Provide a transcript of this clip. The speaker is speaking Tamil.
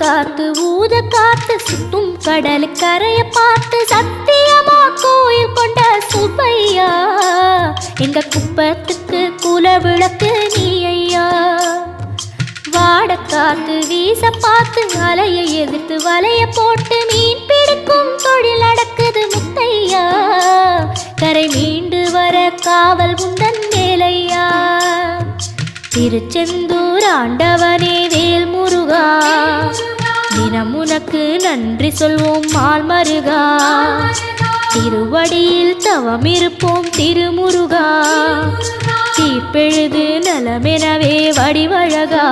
காத்து ஊத காத்து சுத்தும் கடலு கரைய பார்த்து சத்தியமா கோயில் கொண்ட சுப்பையா எங்க குப்பத்துக்கு குல விளக்கு நீ ஐயா. வாட காத்து வீச பார்த்து அலையை எதிர்த்து வலைய போட்டு மீன் பிடிக்கும் தொழில் நடக்குது முத்தையா. கரை மீண்டு வர காவல் உந்தன் வேலையா. திருச்செந்தூர் ஆண்டவனே வேல் முருகா தினம் உனக்கு நன்றி சொல்வோம் மால் மருகா. திருவடியில் தவம் இருப்போம் திருமுருகா. தீர்ப்பெழுது நலமெனவே வடிவழகா.